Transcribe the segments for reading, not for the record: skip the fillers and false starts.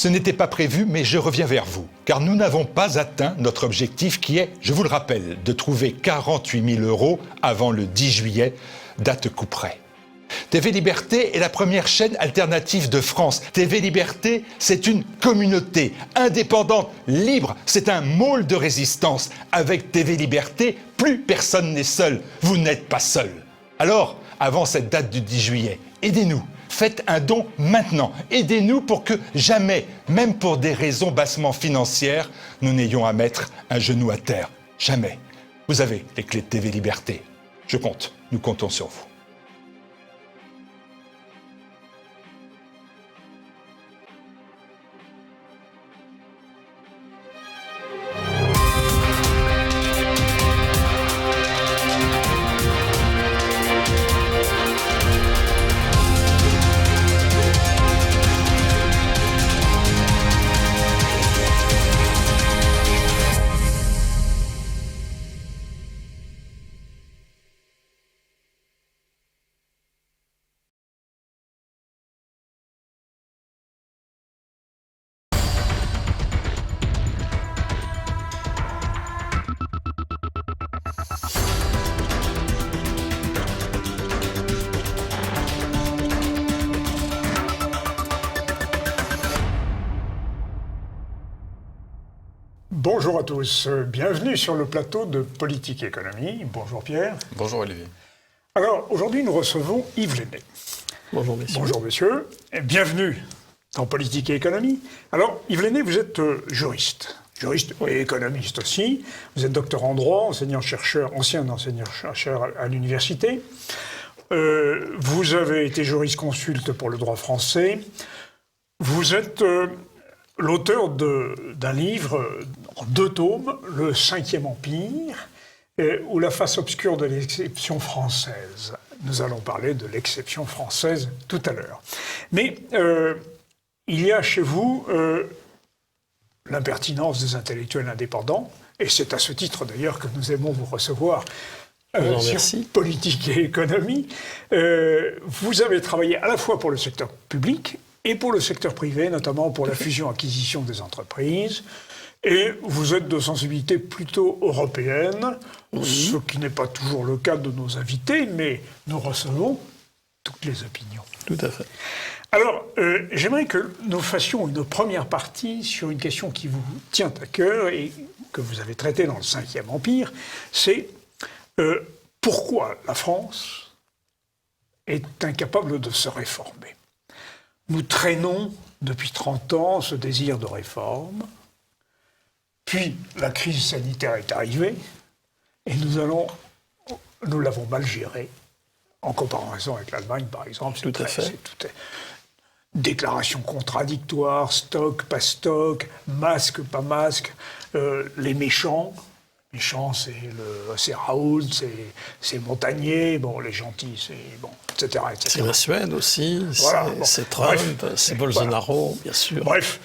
Ce n'était pas prévu, mais je reviens vers vous, car nous n'avons pas atteint notre objectif qui est, je vous le rappelle, de trouver 48 000 € avant le 10 juillet, date coup près. TV Liberté est la première chaîne alternative de France. TV Liberté, c'est une communauté indépendante, libre. C'est un môle de résistance. Avec TV Liberté, plus personne n'est seul. Vous n'êtes pas seul. Alors, avant cette date du 10 juillet, aidez-nous. Faites un don maintenant. Aidez-nous pour que jamais, même pour des raisons bassement financières, nous n'ayons à mettre un genou à terre. Jamais. Vous avez les clés de TV Liberté. Je compte. Nous comptons sur vous. Bonjour à tous, bienvenue sur le plateau de Politique et Économie. Bonjour Pierre. Bonjour Olivier. Alors aujourd'hui nous recevons Yves Lenné. Bonjour messieurs. Bonjour monsieur, et bienvenue dans Politique et Économie. Alors Yves Lenné, vous êtes juriste et économiste aussi. Vous êtes docteur en droit, enseignant-chercheur, ancien enseignant-chercheur à l'université. Vous avez été jurisconsulte pour le droit français. Vous êtes l'auteur d'un livre en 2 tomes, Le 5e Empire, ou La face obscure de l'exception française. Nous allons parler de l'exception française tout à l'heure. Mais il y a chez vous l'impertinence des intellectuels indépendants, et c'est à ce titre d'ailleurs que nous aimons vous recevoir sur Politique et Économie. Vous avez travaillé à la fois pour le secteur public et pour le secteur privé, notamment pour la fusion-acquisition des entreprises. Et vous êtes de sensibilité plutôt européenne, ce qui n'est pas toujours le cas de nos invités, mais nous recevons toutes les opinions. Tout à fait. Alors, j'aimerais que nous fassions une première partie sur une question qui vous tient à cœur et que vous avez traitée dans le 5e Empire, c'est pourquoi la France est incapable de se réformer. Nous traînons depuis 30 ans ce désir de réforme, puis la crise sanitaire est arrivée, et nous l'avons mal gérée, en comparaison avec l'Allemagne par exemple. Tout à fait. Déclarations contradictoires, stock, pas stock, masque, pas masque, les méchants. C'est Raoult, c'est Montagnier, bon, les gentils, c'est bon, etc. C'est la Suède aussi, voilà, c'est Trump, c'est Bolsonaro, voilà. Bien sûr. Bref,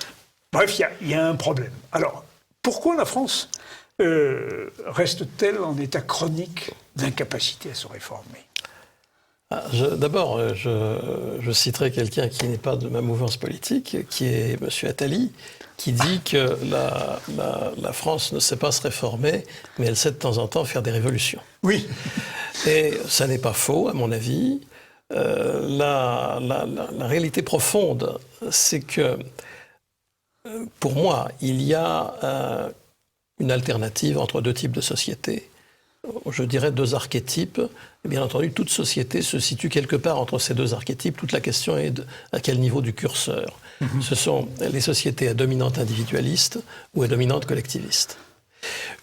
il y a un problème. Alors, pourquoi la France reste-t-elle en état chronique d'incapacité à se réformer ? D'abord, je citerai quelqu'un qui n'est pas de ma mouvance politique, qui est M. Attali, qui dit que la France ne sait pas se réformer, mais elle sait de temps en temps faire des révolutions. Oui. Et ça n'est pas faux, à mon avis. La réalité profonde, c'est que, pour moi, il y a une alternative entre 2 types de sociétés. Je dirais 2 archétypes. Et bien entendu, toute société se situe quelque part entre ces 2 archétypes. Toute la question est à quel niveau du curseur. Ce sont les sociétés à dominante individualiste ou à dominante collectiviste.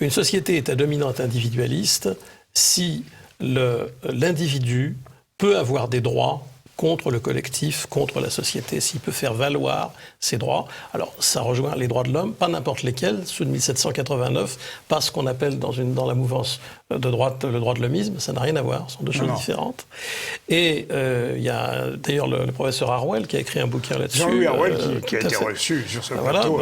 Une société est à dominante individualiste si l'individu peut avoir des droits contre le collectif, contre la société, s'il peut faire valoir ses droits. Alors, ça rejoint les droits de l'homme, pas n'importe lesquels, ceux de 1789, pas ce qu'on appelle dans la mouvance de droite le droit de l'homisme, ça n'a rien à voir, ce sont 2 choses différentes. Et il y a d'ailleurs le professeur Harwell qui a écrit un bouquin là-dessus. Jean-Louis Harwell qui a été reçu sur ce plateau.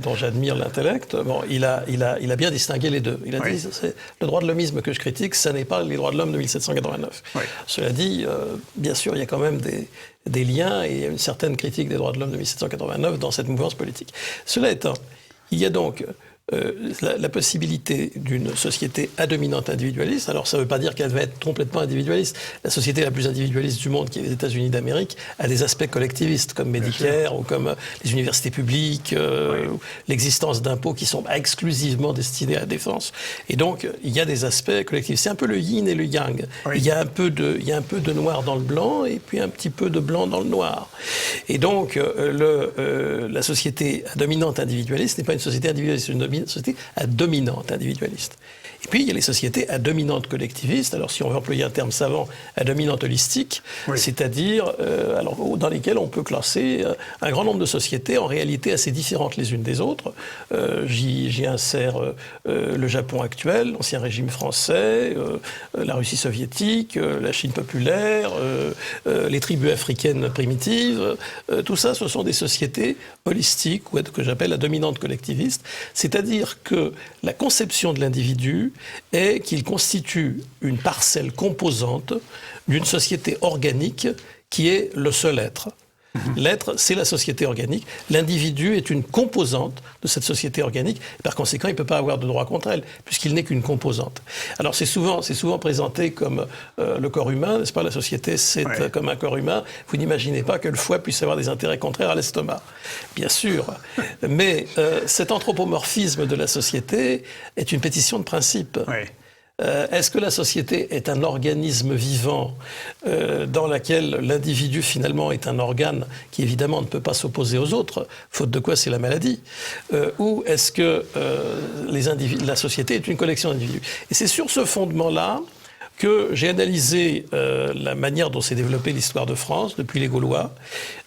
Dont j'admire l'intellect. Bon, il a bien distingué les 2. Il a dit, c'est le droit de l'homisme que je critique, ça n'est pas les droits de l'homme de 1789. Oui. Cela dit, bien sûr, il il y a quand même des liens et il y a une certaine critique des droits de l'homme de 1789 dans cette mouvance politique. Cela étant, il y a donc la possibilité d'une société à dominante individualiste. Alors ça ne veut pas dire qu'elle va être complètement individualiste. La société la plus individualiste du monde, qui est les États-Unis d'Amérique, a des aspects collectivistes, comme Medicare ou comme les universités publiques, l'existence d'impôts qui sont exclusivement destinés à la défense. Et donc il y a des aspects collectifs. C'est un peu le yin et le yang. Oui. Il y a un peu de noir dans le blanc et puis un petit peu de blanc dans le noir. Et donc la société à dominante individualiste n'est pas une société individualiste, c'est une société à dominante individualiste. Et puis, il y a les sociétés à dominante collectiviste, alors si on veut employer un terme savant, à dominante holistique, c'est-à-dire dans lesquelles on peut classer un grand nombre de sociétés en réalité assez différentes les unes des autres. J'y insère le Japon actuel, l'ancien régime français, la Russie soviétique, la Chine populaire, les tribus africaines primitives. Tout ça, ce sont des sociétés holistiques, ou que j'appelle à dominante collectiviste, c'est-à-dire que la conception de l'individu est qu'il constitue une parcelle composante d'une société organique qui est le seul être. L'être, c'est la société organique. L'individu est une composante de cette société organique. Et par conséquent, il ne peut pas avoir de droit contre elle, puisqu'il n'est qu'une composante. Alors, c'est souvent présenté comme le corps humain, n'est-ce pas? La société, c'est comme un corps humain. Vous n'imaginez pas que le foie puisse avoir des intérêts contraires à l'estomac. Bien sûr. Mais cet anthropomorphisme de la société est une pétition de principe. Est-ce que la société est un organisme vivant dans lequel l'individu finalement est un organe qui évidemment ne peut pas s'opposer aux autres, faute de quoi c'est la maladie, ou est-ce que la société est une collection d'individus? Et c'est sur ce fondement-là que j'ai analysé la manière dont s'est développée l'histoire de France depuis les Gaulois,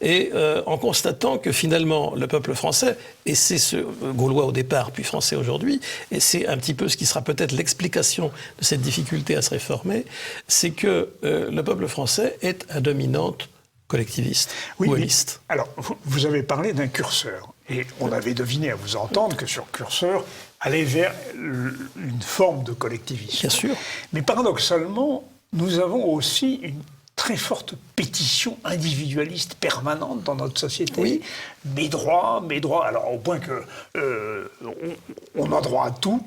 et en constatant que finalement le peuple français, et c'est ce Gaulois au départ puis français aujourd'hui, et c'est un petit peu ce qui sera peut-être l'explication de cette difficulté à se réformer, c'est que le peuple français est à dominante collectiviste ou holiste. Alors, vous avez parlé d'un curseur, et on avait deviné à vous entendre que sur curseur aller vers une forme de collectivisme. Bien sûr. Mais paradoxalement, nous avons aussi une très forte pétition individualiste permanente dans notre société. Oui. Mes droits, alors au point que on a droit à tout,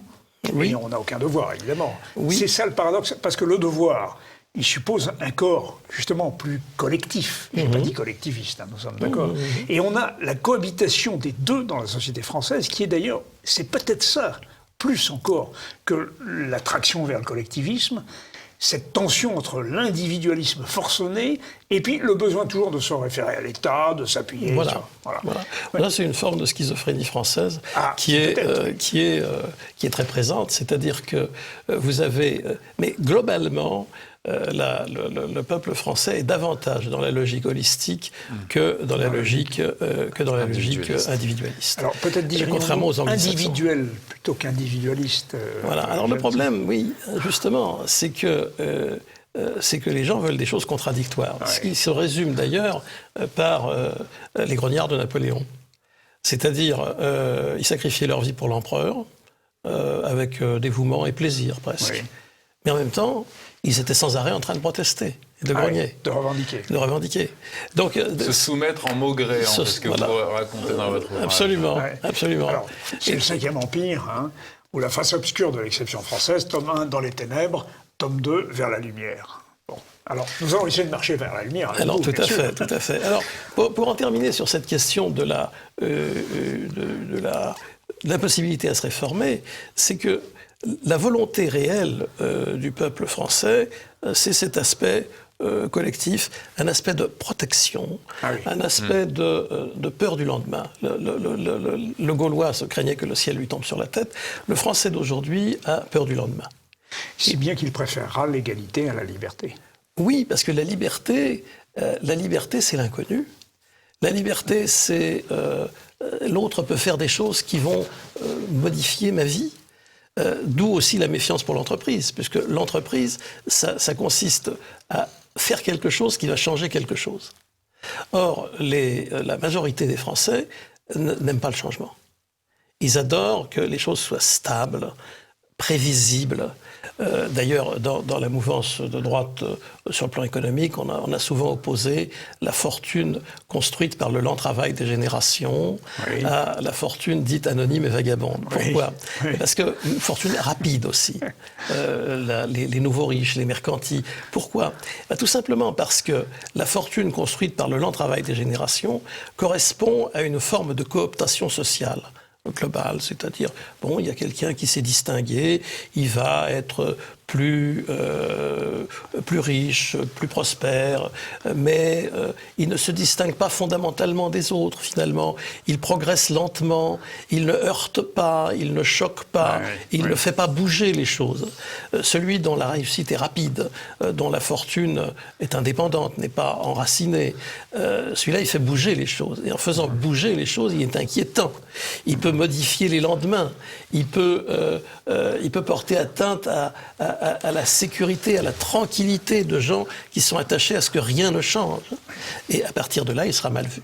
mais on n'a aucun devoir, évidemment. Oui. C'est ça le paradoxe, parce que le devoir, il suppose un corps, justement, plus collectif. Je n'ai pas dit collectiviste, nous sommes d'accord. Et on a la cohabitation des deux dans la société française, qui est d'ailleurs, c'est peut-être ça, plus encore que l'attraction vers le collectivisme, cette tension entre l'individualisme forcené et puis le besoin toujours de se référer à l'État, de s'appuyer sur... Là, c'est une forme de schizophrénie française qui est très présente. C'est-à-dire que vous avez... mais globalement... le peuple français est davantage dans la logique holistique que dans la logique individualiste. Alors peut-être contrairement aux individuel plutôt qu'individualiste. Voilà. Alors le problème, oui, justement, c'est que les gens veulent des choses contradictoires. Ce qui se résume d'ailleurs par les grognards de Napoléon. C'est-à-dire, ils sacrifiaient leur vie pour l'empereur avec dévouement et plaisir presque. Mais en même temps, ils étaient sans arrêt en train de protester et de grogner. De revendiquer. De revendiquer. Donc, se soumettre en mots grés, c'est ce que vous racontez dans votre ouvrage. Absolument, absolument. Alors, c'est le 5e Empire, où la face obscure de l'exception française, tome 1, dans les ténèbres, tome 2, vers la lumière. Bon. Alors, nous allons essayer de marcher vers la lumière. Alors, tout à fait. Alors, pour en terminer sur cette question de l'impossibilité à se réformer, c'est que la volonté réelle du peuple français, c'est cet aspect collectif, un aspect de protection, un aspect de peur du lendemain. Le Gaulois se craignait que le ciel lui tombe sur la tête. Le Français d'aujourd'hui a peur du lendemain. Si bien qu'il préférera l'égalité à la liberté. Oui, parce que la liberté, c'est l'inconnu. La liberté, c'est... l'autre peut faire des choses qui vont modifier ma vie. D'où aussi la méfiance pour l'entreprise, puisque l'entreprise, ça consiste à faire quelque chose qui va changer quelque chose. Or, la majorité des Français n'aiment pas le changement. Ils adorent que les choses soient stables, prévisibles, D'ailleurs, dans la mouvance de droite sur le plan économique, on a souvent opposé la fortune construite par le lent travail des générations à la fortune dite anonyme et vagabonde. Pourquoi ? Parce qu'une fortune rapide aussi. Les nouveaux riches, les mercantis. Pourquoi ? Tout simplement parce que la fortune construite par le lent travail des générations correspond à une forme de cooptation sociale globale, c'est-à-dire, bon, il y a quelqu'un qui s'est distingué, il va être plus riche, plus prospère, mais il ne se distingue pas fondamentalement des autres, finalement. Il progresse lentement, il ne heurte pas, il ne choque pas, il ne fait pas bouger les choses. Celui dont la réussite est rapide, dont la fortune est indépendante, n'est pas enracinée, celui-là, il fait bouger les choses. Et en faisant bouger les choses, il est inquiétant. Il peut modifier les lendemains, il peut porter atteinte à la sécurité, à la tranquillité de gens qui sont attachés à ce que rien ne change. Et à partir de là, il sera mal vu.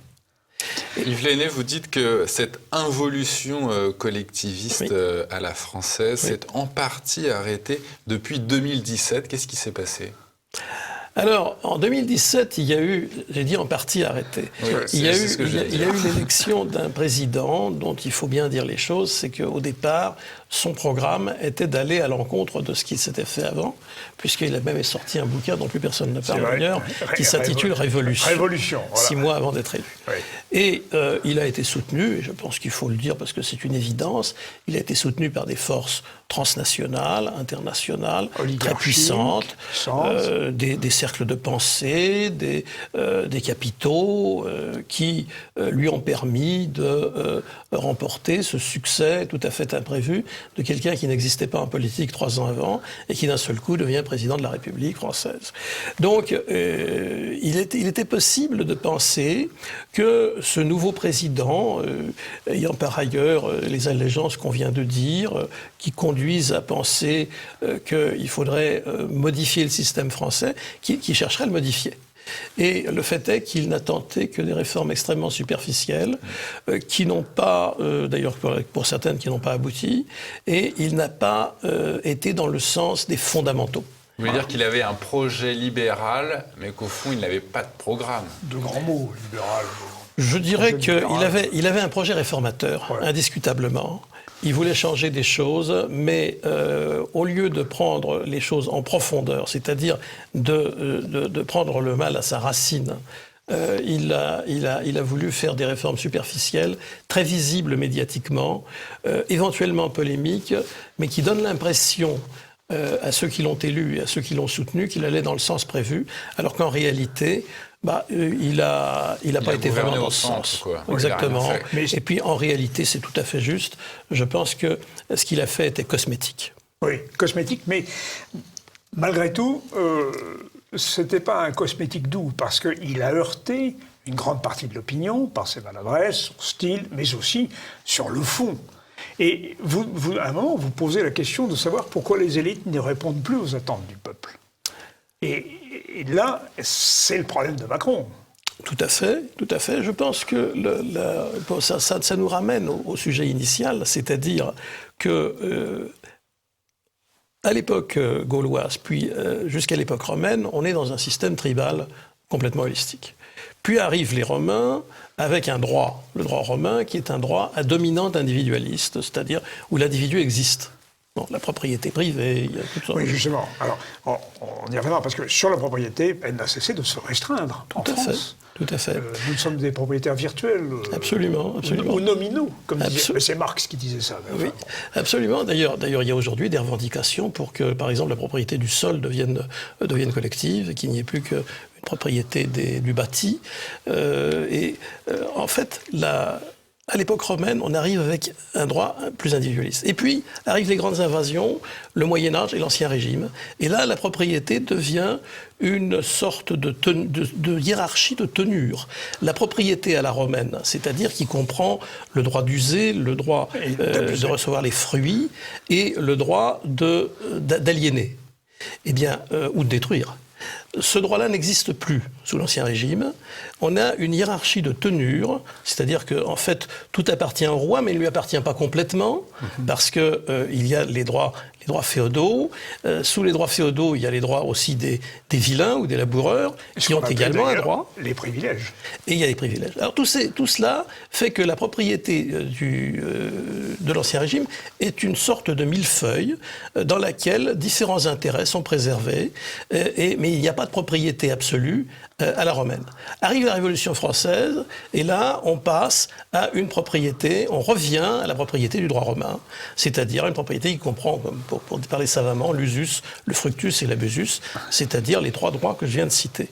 Yves Lenné, vous dites que cette involution collectiviste à la française s'est en partie arrêtée depuis 2017. Qu'est-ce qui s'est passé ? Alors, en 2017, il y a eu, j'ai dit en partie arrêté, il y a eu l'élection d'un président dont il faut bien dire les choses, c'est qu'au départ, son programme était d'aller à l'encontre de ce qui s'était fait avant, puisqu'il a même sorti un bouquin dont plus personne ne parle d'ailleurs, qui s'intitule Révolution, 6 mois avant d'être élu. Et il a été soutenu, et je pense qu'il faut le dire parce que c'est une évidence, il a été soutenu par des forces transnationales, internationales, très puissantes, des cercles de pensée, des capitaux qui lui ont permis de remporter ce succès tout à fait imprévu de quelqu'un qui n'existait pas en politique 3 ans avant et qui d'un seul coup devient président de la République française. Donc il était possible de penser que ce nouveau président, ayant par ailleurs les allégeances qu'on vient de dire, qui conduisent à penser qu'il faudrait modifier le système français, qui chercherait à le modifier. Et le fait est qu'il n'a tenté que des réformes extrêmement superficielles, qui n'ont pas, d'ailleurs pour certaines, qui n'ont pas abouti, et il n'a pas été dans le sens des fondamentaux. Vous voulez dire qu'il avait un projet libéral, mais qu'au fond, il n'avait pas de programme. De grands mots, libéral. Je dirais qu'il avait un projet réformateur, indiscutablement. Il voulait changer des choses, mais au lieu de prendre les choses en profondeur, c'est-à-dire de prendre le mal à sa racine, il a voulu faire des réformes superficielles, très visibles médiatiquement, éventuellement polémiques, mais qui donnent l'impression à ceux qui l'ont élu et à ceux qui l'ont soutenu qu'il allait dans le sens prévu, alors qu'en réalité, il n'a pas été vraiment dans ce sens. Quoi. Exactement. Et puis, en réalité, c'est tout à fait juste. Je pense que ce qu'il a fait était cosmétique. Oui, cosmétique, mais malgré tout, ce n'était pas un cosmétique doux, parce qu'il a heurté une grande partie de l'opinion par ses maladresses, son style, mais aussi sur le fond. Et vous, à un moment, vous posez la question de savoir pourquoi les élites ne répondent plus aux attentes du peuple. Et là, c'est le problème de Macron. Tout à fait, tout à fait. Je pense que ça nous ramène au sujet initial, c'est-à-dire que à l'époque gauloise, puis jusqu'à l'époque romaine, on est dans un système tribal complètement holistique. Puis arrivent les Romains avec un droit, le droit romain, qui est un droit à dominante individualiste, c'est-à-dire où l'individu existe. Bon, la propriété privée, il y a toutes sortes de choses. Oui, justement. Alors, on y reviendra, parce que sur la propriété, elle n'a cessé de se restreindre en France. Tout à fait. Nous sommes des propriétaires virtuels. Absolument. Ou nominaux, comme disait. C'est Marx qui disait ça. Oui, absolument. D'ailleurs, il y a aujourd'hui des revendications pour que, par exemple, la propriété du sol devienne collective, et qu'il n'y ait plus qu'une propriété du bâti. En fait, à l'époque romaine, on arrive avec un droit plus individualiste. Et puis, arrivent les grandes invasions, le Moyen-Âge et l'Ancien Régime. Et là, la propriété devient une sorte de hiérarchie de tenure. La propriété à la romaine, c'est-à-dire qui comprend le droit d'user, le droit de recevoir les fruits et le droit d'aliéner, ou de détruire. ce droit-là n'existe plus sous l'Ancien Régime. On a une hiérarchie de tenure, c'est-à-dire qu'en fait, tout appartient au roi, mais il ne lui appartient pas complètement, parce que il y a les droits féodaux. Sous les droits féodaux, il y a les droits aussi des vilains ou des laboureurs, qui ont également un droit. Les privilèges. Et il y a les privilèges. Alors tout cela fait que la propriété de l'Ancien Régime est une sorte de millefeuille dans laquelle différents intérêts sont préservés, mais il n'y a pas de propriété absolue à la romaine. Arrive la Révolution française, et là, on passe à une propriété, on revient à la propriété du droit romain, c'est-à-dire une propriété qui comprend, pour parler savamment, l'usus, le fructus et l'abusus, c'est-à-dire les trois droits que je viens de citer.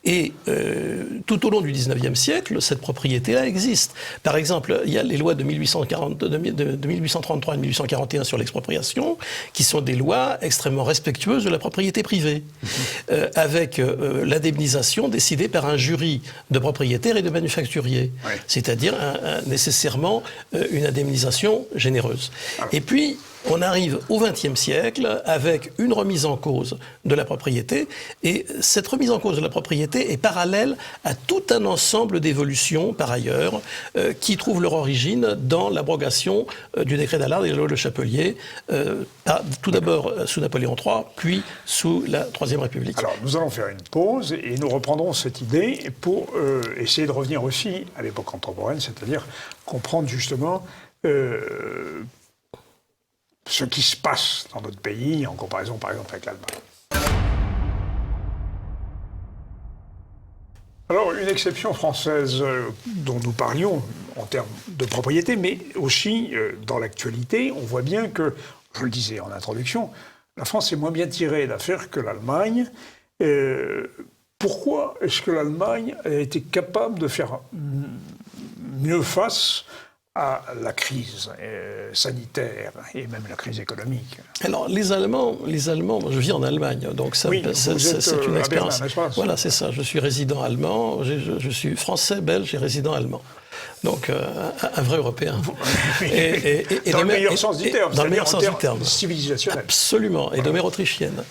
Et tout au long du XIXe siècle, cette propriété-là existe. Par exemple, il y a les lois de 1833 et 1841 sur l'expropriation, qui sont des lois extrêmement respectueuses de la propriété privée, avec l'indemnisation décidée par un jury de propriétaires et de manufacturiers, c'est-à-dire nécessairement une indemnisation généreuse. Et puis, on arrive au XXe siècle avec une remise en cause de la propriété, et cette remise en cause de la propriété est parallèle à tout un ensemble d'évolutions, par ailleurs, qui trouvent leur origine dans l'abrogation du décret d'Allard et de la loi de Chapelier, tout d'abord sous Napoléon III, puis sous la Troisième République. Alors, nous allons faire une pause et nous reprendrons cette idée pour essayer de revenir aussi à l'époque contemporaine, c'est-à-dire comprendre justement ce qui se passe dans notre pays en comparaison, par exemple, avec l'Allemagne. Alors, une exception française dont nous parlions en termes de propriété, mais aussi dans l'actualité, on voit bien que, je le disais en introduction, la France est moins bien tirée d'affaire que l'Allemagne. Pourquoi est-ce que l'Allemagne a été capable de faire mieux face à la crise sanitaire et même la crise économique? Alors, les Allemands, je vis en Allemagne, donc ça, oui, c'est une expérience. Berlin, voilà, c'est ça. Je suis résident allemand, je suis français, belge et résident allemand. Donc, un vrai Européen. Et dans le meilleur sens du terme. Dans le meilleur sens du terme. Civilisationnel. Absolument. Et de mère autrichienne.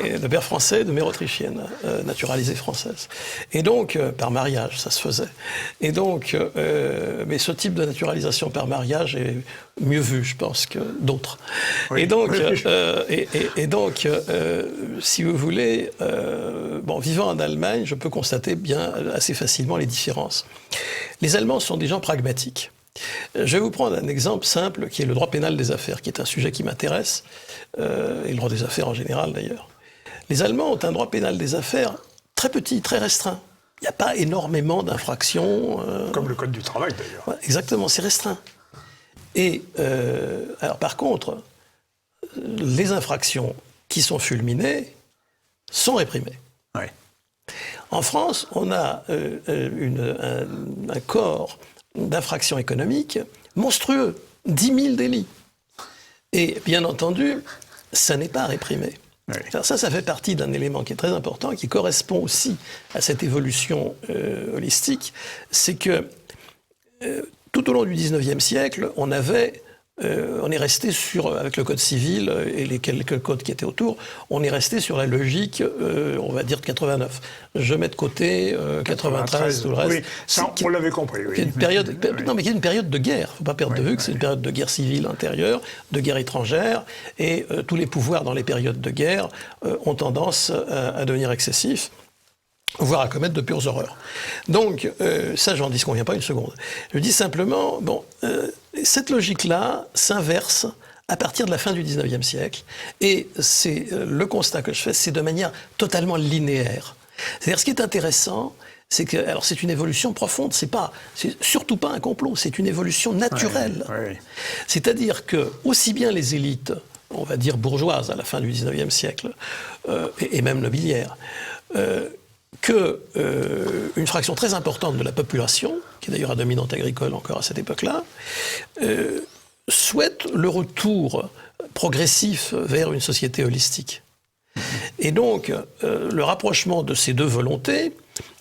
Et de père français, de mère autrichienne, naturalisée française. Et donc, par mariage, ça se faisait. Et donc, mais ce type de naturalisation par mariage est mieux vu, je pense, que d'autres. Oui. Et donc, si vous voulez, vivant en Allemagne, je peux constater bien assez facilement les différences. Les Allemands sont des gens pragmatiques. Je vais vous prendre un exemple simple qui est le droit pénal des affaires, qui est un sujet qui m'intéresse, et le droit des affaires en général d'ailleurs. Les Allemands ont un droit pénal des affaires très petit, très restreint. Il n'y a pas énormément d'infractions. Comme le Code du travail d'ailleurs. Ouais, exactement, c'est restreint. Et alors par contre, les infractions qui sont fulminées sont réprimées. Ouais. En France, on a un corps d'infractions économiques monstrueux, 10 000 délits. Et bien entendu, ça n'est pas réprimé. Oui. Alors ça fait partie d'un élément qui est très important, qui correspond aussi à cette évolution holistique, c'est que tout au long du XIXe siècle, on est resté avec le code civil et les quelques codes qui étaient autour, on est resté sur la logique, on va dire de 89. Je mets de côté 93, tout le reste. Oui, ça, on l'avait compris. Oui. Non, mais qui est une période de guerre. Il ne faut pas perdre de vue que c'est une période de guerre civile intérieure, de guerre étrangère, et tous les pouvoirs dans les périodes de guerre ont tendance à devenir excessifs, voire à commettre de pures horreurs. Donc, ça, j'en disconviens pas une seconde. Je dis simplement, cette logique-là s'inverse à partir de la fin du XIXe siècle, et c'est le constat que je fais, c'est de manière totalement linéaire. C'est-à-dire, ce qui est intéressant, c'est que, alors c'est une évolution profonde, c'est surtout pas un complot, c'est une évolution naturelle. Ouais. C'est-à-dire que, aussi bien les élites, on va dire bourgeoises à la fin du XIXe siècle, et même nobiliaires, qu'une fraction très importante de la population, qui est d'ailleurs à dominante agricole encore à cette époque-là, souhaite le retour progressif vers une société holistique. Et donc, le rapprochement de ces deux volontés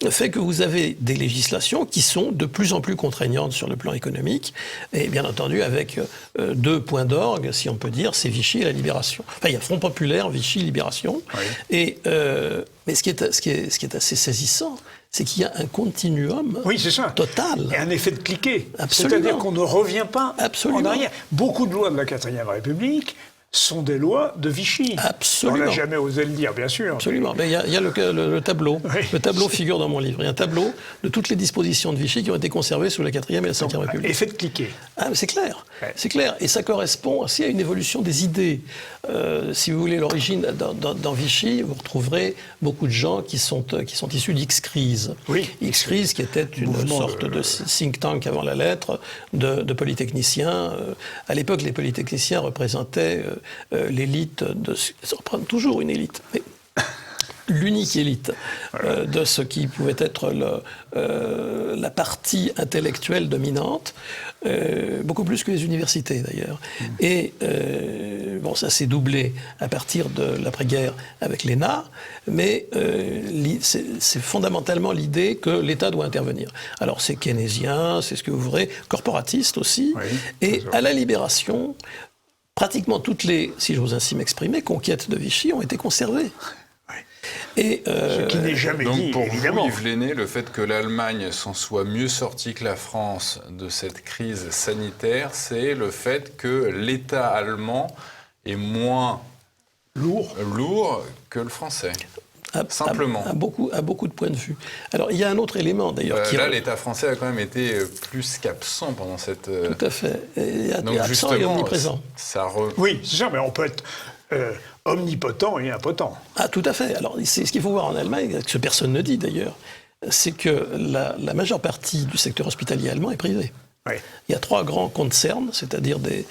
fait que vous avez des législations qui sont de plus en plus contraignantes sur le plan économique, et bien entendu avec deux points d'orgue, si on peut dire, c'est Vichy et la Libération. Enfin, il y a Front Populaire, Vichy, Libération. Oui. Et, mais ce qui est assez saisissant, c'est qu'il y a un continuum total. Et un effet de cliquet. Absolument. C'est-à-dire qu'on ne revient pas Absolument. en arrière. Beaucoup de lois de la 4e République sont des lois de Vichy. Absolument. On n'a jamais osé le dire, bien sûr. Absolument. Mais il y a le tableau. Oui. Le tableau figure dans mon livre. Il y a un tableau de toutes les dispositions de Vichy qui ont été conservées sous la 4e et la 5e République. Effet de cliquet. Ah, mais c'est clair. Ouais. C'est clair. Et ça correspond aussi à une évolution des idées. Si vous voulez l'origine, dans Vichy, vous retrouverez beaucoup de gens qui sont issus d'X-Crise. Oui. X-Crise qui était une sorte de think tank avant la lettre, de polytechniciens. À l'époque, les polytechniciens représentaient l'élite, toujours une élite, mais l'unique élite de ce qui pouvait être la partie intellectuelle dominante, beaucoup plus que les universités d'ailleurs. Et bon, ça s'est doublé à partir de l'après-guerre avec l'ENA, mais c'est fondamentalement l'idée que l'État doit intervenir. Alors c'est keynésien, c'est ce que vous voudrez, corporatiste aussi, et à la Libération, pratiquement toutes les, si j'ose ainsi m'exprimer, conquêtes de Vichy ont été conservées. Et ce qui n'est jamais donc dit, pour évidemment. vous, Yves Lenné, le fait que l'Allemagne s'en soit mieux sortie que la France de cette crise sanitaire, c'est le fait que l'État allemand est moins lourd que le français. Simplement. À beaucoup de points de vue. Alors, il y a un autre élément, d'ailleurs. Là, l'État français a quand même été plus qu'absent pendant cette... Tout à fait. Donc, absent et omniprésent. Oui, c'est ça, mais on peut être omnipotent et impotent. Ah, tout à fait. Alors, ce qu'il faut voir en Allemagne, ce que personne ne dit, d'ailleurs, c'est que la majeure partie du secteur hospitalier allemand est privé. Oui. Il y a 3 grands concerns, c'est-à-dire des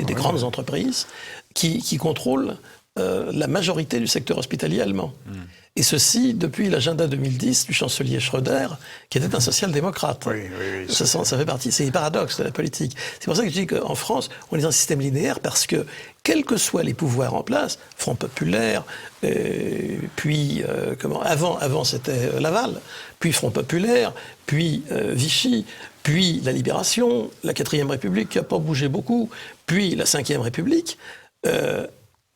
grandes entreprises, qui contrôlent la majorité du secteur hospitalier allemand. Et ceci depuis l'agenda 2010 du chancelier Schröder, qui était un social-démocrate. Oui, ça fait partie, c'est les paradoxes de la politique. C'est pour ça que je dis qu'en France, on est dans un système linéaire, parce que, quels que soient les pouvoirs en place, Front Populaire, puis, avant c'était Laval, puis Front Populaire, puis Vichy, puis la Libération, la 4e République qui n'a pas bougé beaucoup, puis la 5e République,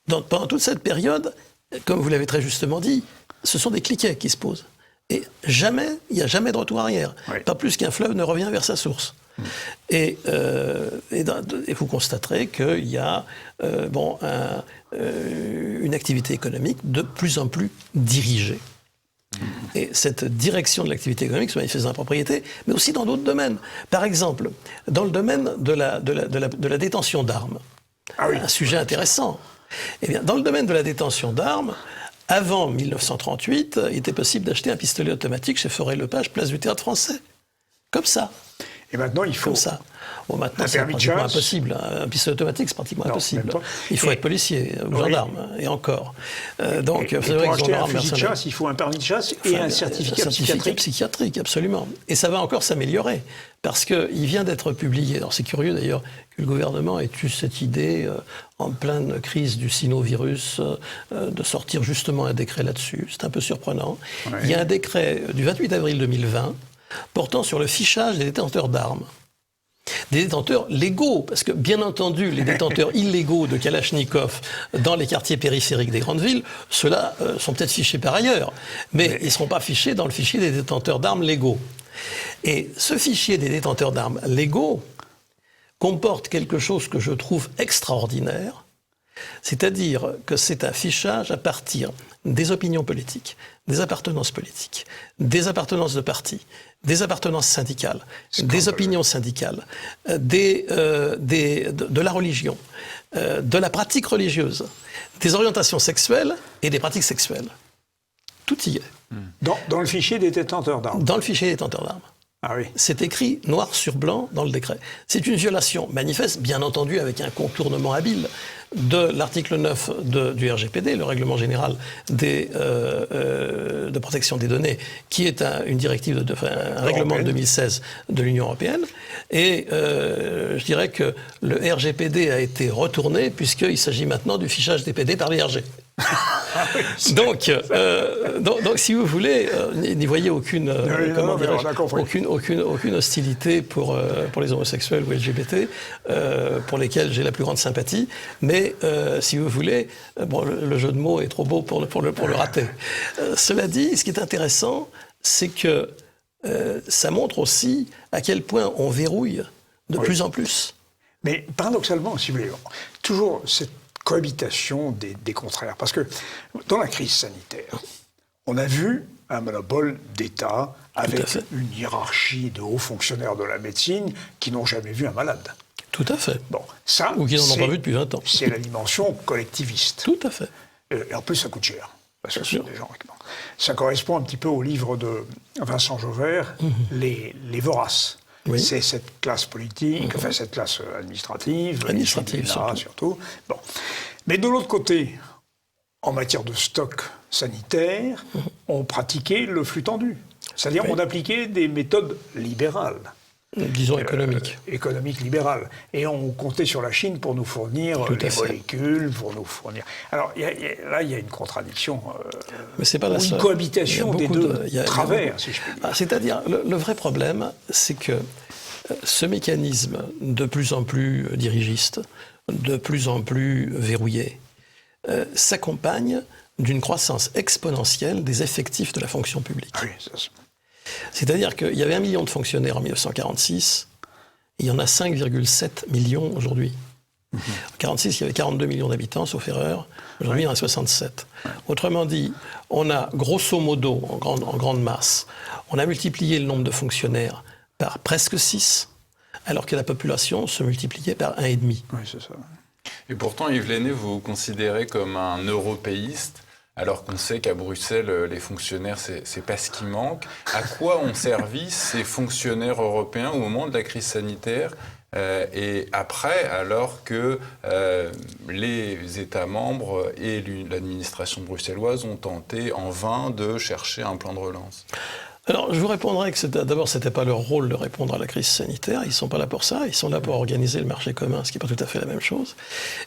pendant toute cette période, comme vous l'avez très justement dit, ce sont des cliquets qui se posent. Et il n'y a jamais de retour arrière. Oui. Pas plus qu'un fleuve ne revient vers sa source. Et vous constaterez qu'il y a une activité économique de plus en plus dirigée. Et cette direction de l'activité économique se manifeste dans la propriété, mais aussi dans d'autres domaines. Par exemple, dans le domaine de la détention d'armes. Ah oui. Un sujet intéressant. Eh bien, dans le domaine de la détention d'armes, avant 1938, il était possible d'acheter un pistolet automatique chez Forêt-Lepage, place du Théâtre Français. Comme ça. Et maintenant, il faut... Comme ça. Bon, maintenant, c'est pratiquement impossible. Un pistolet automatique, c'est pratiquement impossible. Il faut être policier ou gendarme, et encore. Donc, c'est vrai que gendarme, un fusil de chasse, il faut un permis de chasse et un certificat psychiatrique, absolument. Et ça va encore s'améliorer, parce qu'il vient d'être publié. Alors, c'est curieux, d'ailleurs, que le gouvernement ait eu cette idée, en pleine crise du sinovirus, de sortir justement un décret là-dessus. C'est un peu surprenant. Oui. Il y a un décret du 28 avril 2020 portant sur le fichage des détenteurs d'armes. Des détenteurs légaux, parce que bien entendu, les détenteurs illégaux de Kalachnikov dans les quartiers périphériques des grandes villes, ceux-là sont peut-être fichés par ailleurs, mais ils ne seront pas fichés dans le fichier des détenteurs d'armes légaux. Et ce fichier des détenteurs d'armes légaux comporte quelque chose que je trouve extraordinaire, c'est-à-dire que c'est un fichage à partir des opinions politiques, des appartenances politiques, des appartenances de parti, des appartenances syndicales, des opinions syndicales, de la religion, de la pratique religieuse, des orientations sexuelles et des pratiques sexuelles. Tout y est. Dans le fichier des détenteurs d'armes. Dans le fichier des détenteurs d'armes. Ah oui. C'est écrit noir sur blanc dans le décret. C'est une violation manifeste, bien entendu avec un contournement habile, de l'article 9 du RGPD, le règlement général de protection des données, qui est une directive, un réglement de 2016 de l'Union européenne. Et je dirais que le RGPD a été retourné, puisqu'il s'agit maintenant du fichage des PD par les RG. donc, si vous voulez, n'y voyez aucune hostilité pour les homosexuels ou LGBT, pour lesquels j'ai la plus grande sympathie. Mais si vous voulez, le jeu de mots est trop beau pour le rater. Cela dit, ce qui est intéressant, c'est que ça montre aussi à quel point on verrouille de plus en plus. Mais paradoxalement, si vous voulez, toujours cette cohabitation des contraires. Parce que dans la crise sanitaire, on a vu un monopole d'État avec une hiérarchie de hauts fonctionnaires de la médecine qui n'ont jamais vu un malade. Tout à fait. Bon, ça, ou qui n'en ont pas vu depuis 20 ans. C'est la dimension collectiviste. Tout à fait. Et en plus, ça coûte cher. Parce que c'est des gens... Ça correspond un petit peu au livre de Vincent Jauvert, Les Voraces. Oui. C'est cette classe politique, enfin cette classe administrative surtout. Bon. Mais de l'autre côté, en matière de stock sanitaire, on pratiquait le flux tendu. C'est-à-dire on appliquait des méthodes libérales. Disons économiques. Économiques libérales. Et on comptait sur la Chine pour nous fournir les molécules, pour nous fournir... Alors là, il y a une contradiction, mais c'est pas la seule. Une cohabitation des deux travers, si je puis dire. C'est-à-dire, le vrai problème, c'est que ce mécanisme de plus en plus dirigiste, de plus en plus verrouillé, s'accompagne d'une croissance exponentielle des effectifs de la fonction publique. Oui, ça se... C'est-à-dire qu'il y avait 1 million de fonctionnaires en 1946, et il y en a 5,7 millions aujourd'hui. En 1946, il y avait 42 millions d'habitants, sauf erreur. Aujourd'hui, il y en a 67. Autrement dit, on a grosso modo, en grande masse, on a multiplié le nombre de fonctionnaires par presque 6, alors que la population se multipliait par 1,5. Oui, c'est ça. Et pourtant, Yves Lenné, vous vous considérez comme un européiste, alors qu'on sait qu'à Bruxelles, les fonctionnaires, c'est pas ce qui manque. À quoi ont servi ces fonctionnaires européens au moment de la crise sanitaire et après, alors que les États membres et l'administration bruxelloise ont tenté en vain de chercher un plan de relance ? Alors, je vous répondrai que d'abord, ce n'était pas leur rôle de répondre à la crise sanitaire. Ils ne sont pas là pour ça. Ils sont là pour organiser le marché commun, ce qui n'est pas tout à fait la même chose.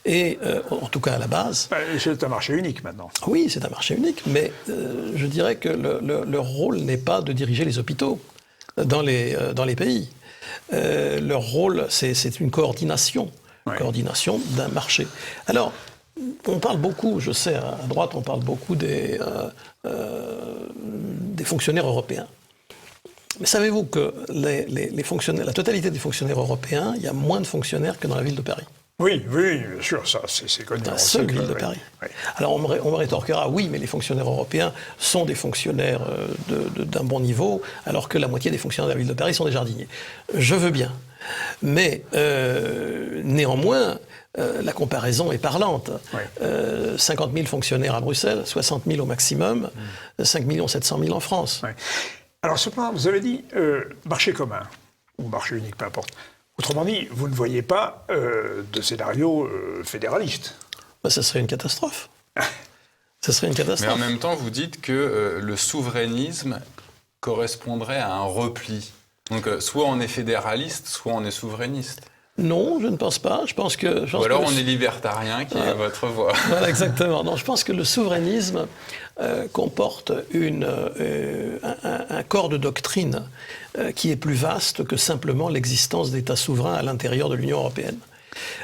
Et, en tout cas, à la base... C'est un marché unique, maintenant. Oui, c'est un marché unique. Mais je dirais que leur rôle n'est pas de diriger les hôpitaux dans les pays. Leur rôle, c'est une coordination. Ouais. Coordination d'un marché. Alors, on parle beaucoup, je sais, à droite, on parle beaucoup des fonctionnaires européens. Mais savez-vous que les fonctionnaires, la totalité des fonctionnaires européens, il y a moins de fonctionnaires que dans la ville de Paris. Oui, bien sûr, ça, c'est connu. Dans la seule ville de Paris. Oui. Alors on me rétorquera, oui, mais les fonctionnaires européens sont des fonctionnaires d'un bon niveau, alors que la moitié des fonctionnaires de la ville de Paris sont des jardiniers. Je veux bien. Mais néanmoins, la comparaison est parlante. Oui. 50 000 fonctionnaires à Bruxelles, 60 000 au maximum, 5 700 000 en France. Oui. Alors cependant, vous avez dit marché commun, ou marché unique, peu importe. Autrement dit, vous ne voyez pas de scénario fédéraliste. Ben, ça serait une catastrophe. Ça serait une catastrophe. Mais en même temps, vous dites que le souverainisme correspondrait à un repli. Donc, soit on est fédéraliste, soit on est souverainiste. Non, je ne pense pas. Je pense que, ou alors on est libertarien, qui est votre voie. Voilà, exactement. Non, je pense que le souverainisme comporte un corps de doctrine qui est plus vaste que simplement l'existence d'États souverains à l'intérieur de l'Union européenne.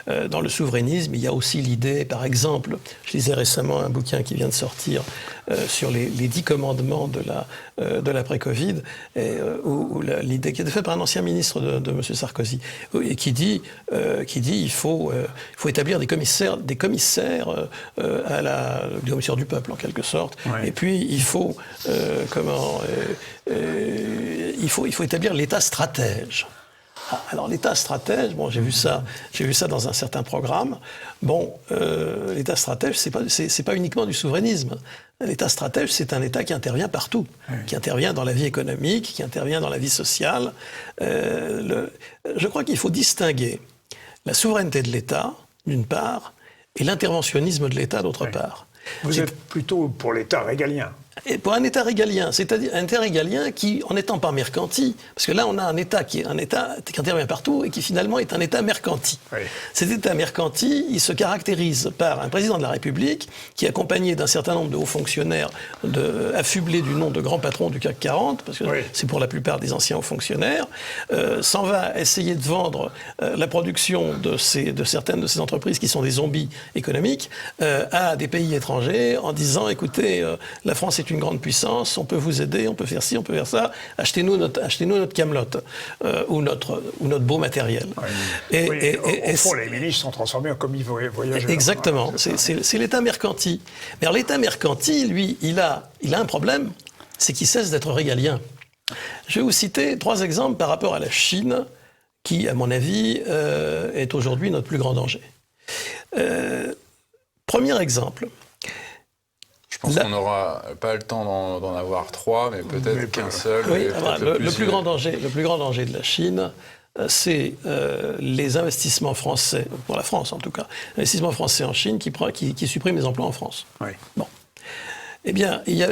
Dans le souverainisme, il y a aussi l'idée, par exemple, je lisais récemment un bouquin qui vient de sortir sur les 10 commandements de l'après-Covid, où l'idée qui a été faite par un ancien ministre de M. Sarkozy, et qui dit il faut établir des commissaires à des commissaires du peuple en quelque sorte, ouais. Et puis il faut établir l'État stratège. Alors l'État stratège, bon, j'ai vu ça dans un certain programme. Bon, l'État stratège, c'est pas uniquement du souverainisme. L'État stratège, c'est un État qui intervient partout, oui. Qui intervient dans la vie économique, qui intervient dans la vie sociale. Je crois qu'il faut distinguer la souveraineté de l'État, d'une part, et l'interventionnisme de l'État, d'autre part. Vous êtes plutôt pour l'État régalien. Et pour un État régalien, c'est-à-dire un État régalien qui, en n'étant pas mercanti, parce que là on a un État qui intervient partout et qui finalement est un État mercanti. Oui. Cet État mercanti, il se caractérise par un président de la République qui, accompagné d'un certain nombre de hauts fonctionnaires affublés du nom de grands patrons du CAC 40, parce que c'est pour la plupart des anciens hauts fonctionnaires, s'en va essayer de vendre la production de certaines de ces entreprises qui sont des zombies économiques à des pays étrangers en disant, écoutez, la France est une grande puissance, on peut vous aider, on peut faire ci, on peut faire ça, achetez-nous notre camelote ou notre beau matériel. Oui. Au fond, les ministres sont transformés en commis voyageurs. Exactement, c'est l'État mercanti. Mais alors, l'État mercanti, lui, il a un problème, c'est qu'il cesse d'être régalien. Je vais vous citer 3 exemples par rapport à la Chine, qui, à mon avis, est aujourd'hui notre plus grand danger. Premier exemple. Je pense qu'on n'aura pas le temps d'en avoir 3, mais peut-être qu'un seul. Oui, le plus grand danger de la Chine, c'est les investissements français, pour la France en tout cas, l'investissement français en Chine qui supprime les emplois en France. Oui. Bon. Eh bien, il y a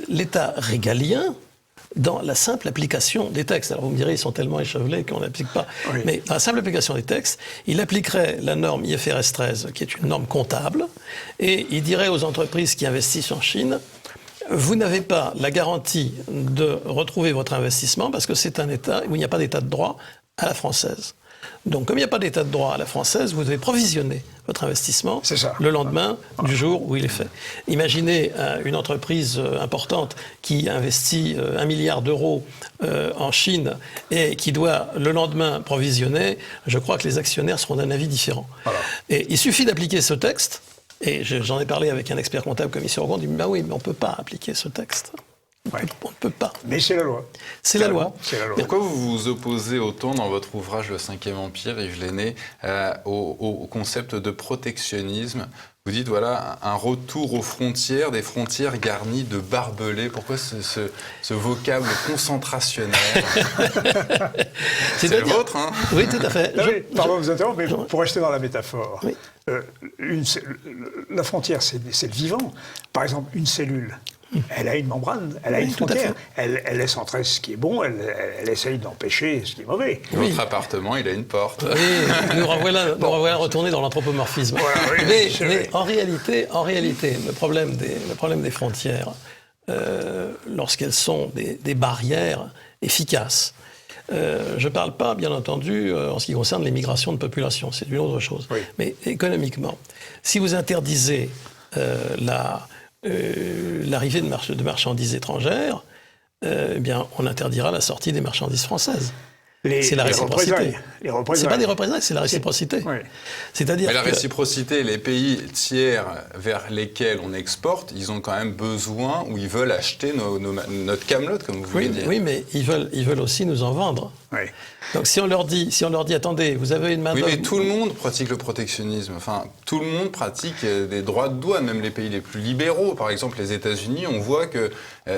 l'État régalien, dans la simple application des textes. Alors vous me direz, ils sont tellement échevelés qu'on n'applique pas. Oui. Mais dans la simple application des textes, il appliquerait la norme IFRS 13, qui est une norme comptable, et il dirait aux entreprises qui investissent en Chine, vous n'avez pas la garantie de retrouver votre investissement parce que c'est un État où il n'y a pas d'état de droit à la française. Donc, comme il n'y a pas d'état de droit à la française, vous devez provisionner votre investissement le lendemain du jour où il est fait. Imaginez une entreprise importante qui investit 1 milliard d'euros en Chine et qui doit le lendemain provisionner. Je crois que les actionnaires seront d'un avis différent. Voilà. Et il suffit d'appliquer ce texte. Et j'en ai parlé avec un expert comptable comme M. Orgon, il dit bah oui, mais on ne peut pas appliquer ce texte. On ne peut pas. Mais c'est la loi. C'est la loi. Pourquoi vous vous opposez autant dans votre ouvrage Le 5e Empire, Yves Lenné, au concept de protectionnisme? Vous dites, voilà, un retour aux frontières, des frontières garnies de barbelés. Pourquoi ce vocable concentrationnaire? C'est le vôtre, hein? Oui, tout à fait. Pardon de vous interrompre, mais pour rester dans la métaphore, la frontière, c'est le vivant. Par exemple, une cellule, elle a une membrane, elle a une frontière. Elle laisse entrer ce qui est bon, elle essaye d'empêcher ce qui est mauvais. Votre appartement, il a une porte. Oui, nous revoilà retourner dans l'anthropomorphisme. Voilà, mais en réalité, le problème des frontières, lorsqu'elles sont des barrières efficaces, je ne parle pas, bien entendu, en ce qui concerne les migrations de population, c'est une autre chose. Oui. Mais économiquement, si vous interdisez l'arrivée de marchandises étrangères, eh bien, on interdira la sortie des marchandises françaises. C'est la réciprocité. C'est pas des représailles, c'est la réciprocité. Oui. C'est-à-dire mais la réciprocité, les pays tiers vers lesquels on exporte, ils ont quand même besoin ou ils veulent acheter notre camelote, comme vous voulez dire. Oui, mais ils veulent aussi nous en vendre. Oui. Donc si on leur dit, attendez, vous avez une main-d'œuvre... Oui, mais tout le monde pratique le protectionnisme. Enfin, tout le monde pratique des droits de douane, même les pays les plus libéraux. Par exemple, les États-Unis, on voit que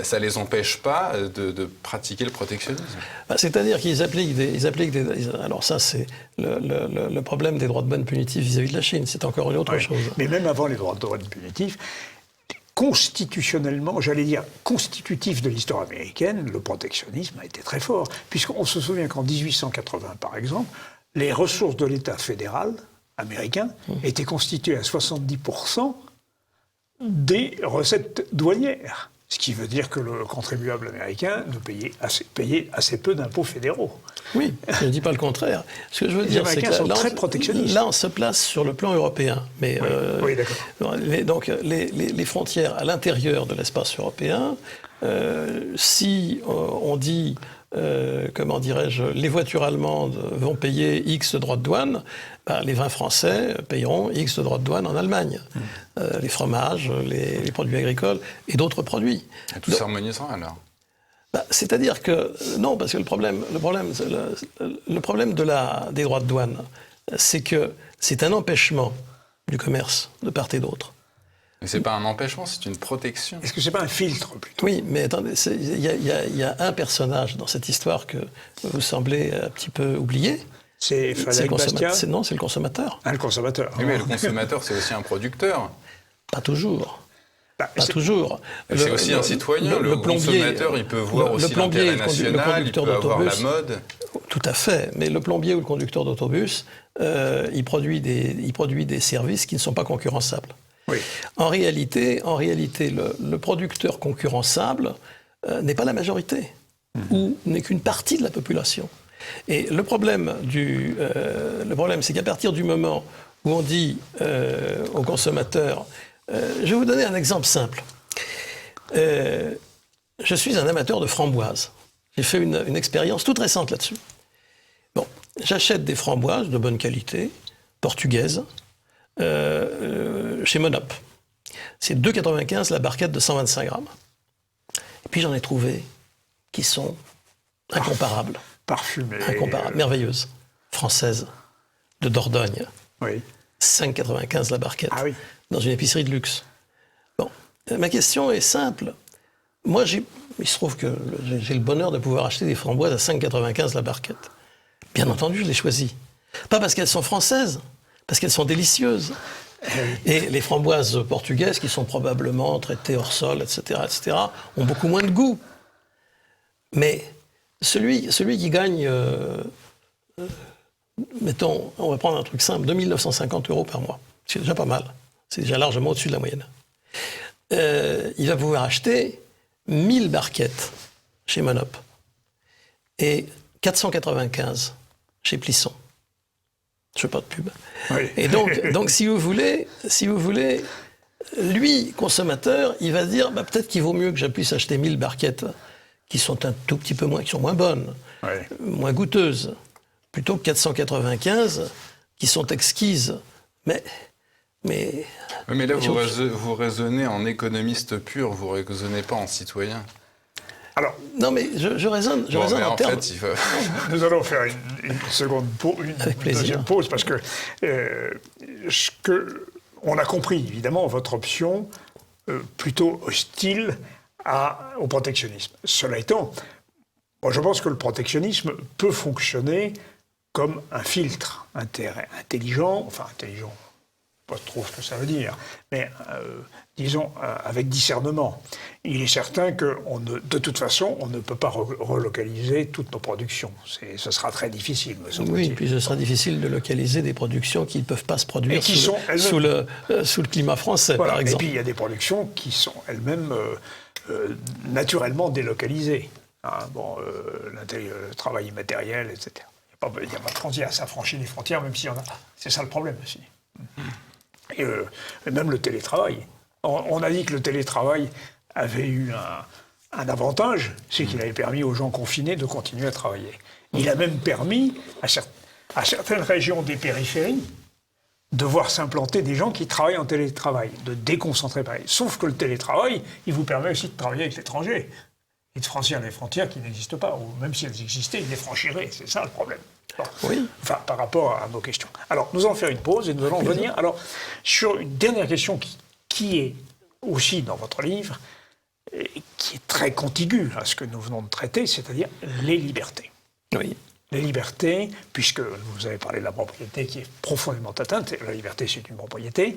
ça ne les empêche pas de pratiquer le protectionnisme. C'est-à-dire qu'ils appliquent des... Alors ça, c'est le problème des droits de douane punitifs vis-à-vis de la Chine. C'est encore une autre chose. Mais même avant les droits de douane punitifs, constitutionnellement, j'allais dire constitutif de l'histoire américaine, le protectionnisme a été très fort. Puisqu'on se souvient qu'en 1880, par exemple, les ressources de l'État fédéral américain étaient constituées à 70% des recettes douanières. Ce qui veut dire que le contribuable américain payait assez peu d'impôts fédéraux. Oui, je ne dis pas le contraire. Ce que je veux dire, c'est que là, on se place sur le plan européen. Mais, oui, d'accord. Donc, les frontières à l'intérieur de l'espace européen, si on dit, comment dirais-je, les voitures allemandes vont payer X de droits de douane, les vins français payeront X de droits de douane en Allemagne. Les fromages, les produits agricoles et d'autres produits. Et tout s'harmonisera alors? C'est-à-dire que, non, parce que le problème des droits de douane, c'est que c'est un empêchement du commerce de part et d'autre. Mais c'est pas un empêchement, c'est une protection. Est-ce que c'est pas un filtre plutôt? Oui, mais attendez, il y a un personnage dans cette histoire que vous semblez un petit peu oublier. C'est Frédéric Bastiat? Non, c'est le consommateur. Ah, le consommateur. Oui, mais le consommateur, c'est aussi un producteur. Pas toujours. Pas toujours. C'est aussi un citoyen. Le consommateur, il peut voir aussi l'intérêt national, il peut avoir la mode. Tout à fait. Mais le plombier ou le conducteur d'autobus, il produit des services qui ne sont pas concurrençables. Oui. En réalité, le producteur concurrençable n'est pas la majorité, ou n'est qu'une partie de la population. Et le problème, c'est qu'à partir du moment où on dit aux consommateurs... je vais vous donner un exemple simple. Je suis un amateur de framboises. J'ai fait une expérience toute récente là-dessus. Bon, j'achète des framboises de bonne qualité, portugaises, chez Monop. C'est 2,95 la barquette de 125 grammes. Et puis j'en ai trouvé qui sont incomparables. Parfumées. Incomparables, merveilleuses. Françaises, de Dordogne. Oui. 5,95 la barquette. Ah oui. Dans une épicerie de luxe. Bon, ma question est simple. Moi, il se trouve que j'ai le bonheur de pouvoir acheter des framboises à 5,95 la barquette. Bien entendu, je les choisis. Pas parce qu'elles sont françaises, parce qu'elles sont délicieuses. Et les framboises portugaises, qui sont probablement traitées hors sol, etc., ont beaucoup moins de goût. Mais celui qui gagne, mettons, on va prendre un truc simple, 2 950 € par mois, c'est déjà pas mal. C'est déjà largement au-dessus de la moyenne. Il va pouvoir acheter 1000 barquettes chez Monop et 495 chez Plisson. Je fais pas de pub. Oui. Et donc si vous voulez, lui, consommateur, il va dire peut-être qu'il vaut mieux que je puisse acheter 1000 barquettes qui sont un tout petit peu moins, qui sont moins bonnes, moins goûteuses, plutôt que 495 qui sont exquises. Mais là, vous raisonnez en économiste pur, vous ne raisonnez pas en citoyen. Alors, non, mais je raisonne en termes... Nous allons faire une deuxième pause, parce que on a compris, évidemment, votre option plutôt hostile au protectionnisme. Cela étant, moi, je pense que le protectionnisme peut fonctionner comme un filtre intelligent, pas trop ce que ça veut dire, mais disons avec discernement. Il est certain que de toute façon, on ne peut pas relocaliser toutes nos productions. Ce sera très difficile, me semble-t-il. Oui, puis ce sera difficile de localiser des productions qui ne peuvent pas se produire sous le climat français, voilà. Par exemple. Et puis il y a des productions qui sont elles-mêmes naturellement délocalisées. Le travail immatériel, etc. Il n'y a pas de frontières, ça franchit les frontières, même s'il y en a. C'est ça le problème aussi. Et même le télétravail. On a dit que le télétravail avait eu un avantage, c'est qu'il avait permis aux gens confinés de continuer à travailler. Il a même permis à certaines régions des périphéries de voir s'implanter des gens qui travaillent en télétravail, de déconcentrer pareil. Sauf que le télétravail, il vous permet aussi de travailler avec l'étranger et de franchir des frontières qui n'existent pas, ou même si elles existaient, ils les franchiraient. C'est ça le problème. Bon. Oui. Enfin, par rapport à nos questions. Alors, nous allons faire une pause et nous allons revenir sur une dernière question qui est aussi dans votre livre, et qui est très contiguë à ce que nous venons de traiter, c'est-à-dire les libertés. Oui. Les libertés, puisque vous avez parlé de la propriété qui est profondément atteinte, la liberté c'est une propriété,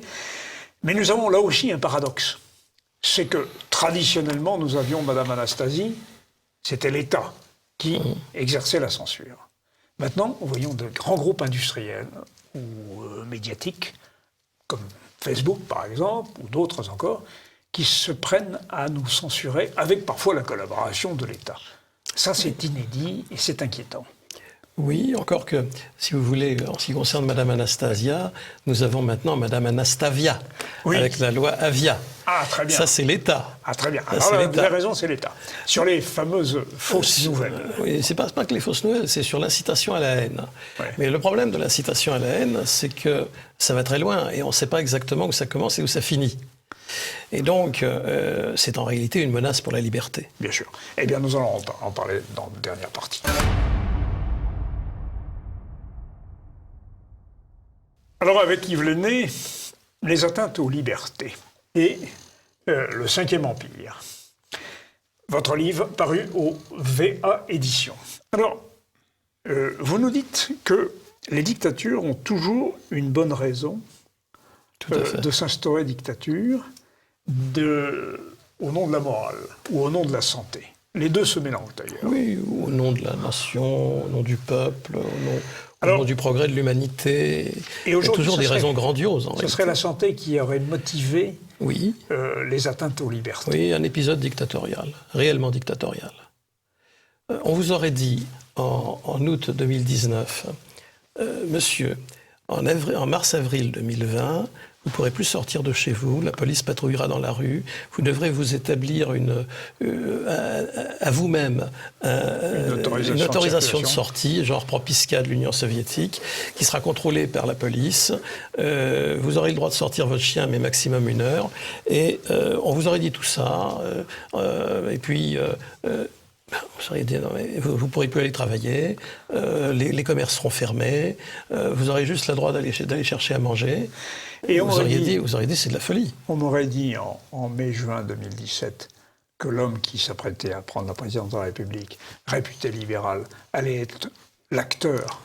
mais nous avons là aussi un paradoxe. C'est que traditionnellement, nous avions Madame Anastasie, c'était l'État qui exerçait la censure. Maintenant, nous voyons de grands groupes industriels ou médiatiques, comme Facebook par exemple, ou d'autres encore, qui se prennent à nous censurer, avec parfois la collaboration de l'État. Ça, c'est inédit et c'est inquiétant. Oui, encore que, si vous voulez, en ce qui concerne Madame Anastasia, nous avons maintenant Madame Anastavia, avec la loi Avia. Ah, très bien. Ça, c'est l'État. Ah, très bien. Alors là, vous avez raison, c'est l'État. Sur les fameuses fausses nouvelles. Oui, c'est pas que les fausses nouvelles, c'est sur l'incitation à la haine. Ouais. Mais le problème de l'incitation à la haine, c'est que ça va très loin et on ne sait pas exactement où ça commence et où ça finit. Et donc, c'est en réalité une menace pour la liberté. Bien sûr. Eh bien, nous allons en parler dans la dernière partie. Alors, avec Yves Lenné, les atteintes aux libertés et le 5e Empire. Votre livre paru au VA Éditions. Alors, vous nous dites que les dictatures ont toujours une bonne raison de s'instaurer dictature, au nom de la morale ou au nom de la santé. Les deux se mélangent d'ailleurs. Oui, au nom de la nation, au nom du peuple, au nom du progrès de l'humanité. Il y a toujours des raisons grandioses. Ce serait la santé qui aurait motivé les atteintes aux libertés. Oui, un épisode dictatorial, réellement dictatorial. On vous aurait dit en août 2019, monsieur, en mars-avril 2020, vous ne pourrez plus sortir de chez vous, la police patrouillera dans la rue, vous devrez vous établir à vous-même une autorisation de sortie, genre Propiska de l'Union soviétique, qui sera contrôlée par la police. Vous aurez le droit de sortir votre chien, mais maximum 1 heure. Et on vous aurait dit tout ça. Et puis... vous auriez dit, non, mais vous ne pourrez plus aller travailler, les commerces seront fermés, vous aurez juste le droit d'aller chercher à manger. Et vous auriez dit, c'est de la folie. On m'aurait dit en mai-juin 2017 que l'homme qui s'apprêtait à prendre la présidence de la République, réputé libéral, allait être l'acteur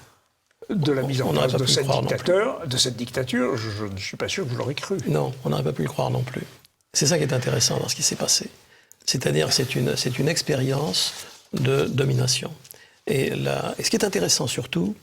de la mise en place de cette dictature. Je ne suis pas sûr que vous l'aurez cru. Non, on n'aurait pas pu le croire non plus. C'est ça qui est intéressant dans ce qui s'est passé. C'est-à-dire, c'est une expérience de domination. Et ce qui est intéressant surtout,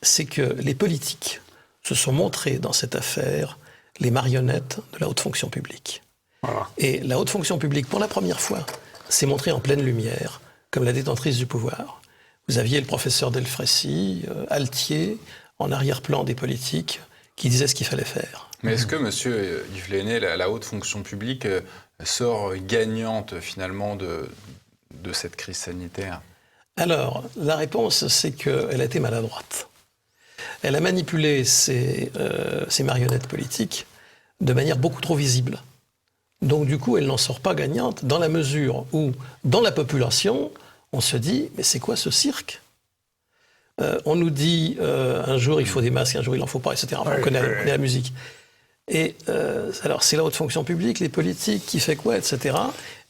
c'est que les politiques se sont montrés dans cette affaire les marionnettes de la haute fonction publique. Voilà. Et la haute fonction publique, pour la première fois, s'est montrée en pleine lumière comme la détentrice du pouvoir. Vous aviez le professeur Delfraissy, Altier, en arrière-plan des politiques, qui disaient ce qu'il fallait faire. Mais est-ce que, monsieur Yves Lenné, la haute fonction publique sort gagnante, finalement, de cette crise sanitaire? Alors, la réponse, c'est qu'elle a été maladroite. Elle a manipulé ses marionnettes politiques de manière beaucoup trop visible. Donc, du coup, elle n'en sort pas gagnante dans la mesure où, dans la population, on se dit « mais c'est quoi ce cirque ?» On nous dit un jour il faut des masques, un jour il n'en faut pas, etc. On connaît la musique. Et alors, c'est la haute fonction publique, les politiques, qui fait quoi, etc.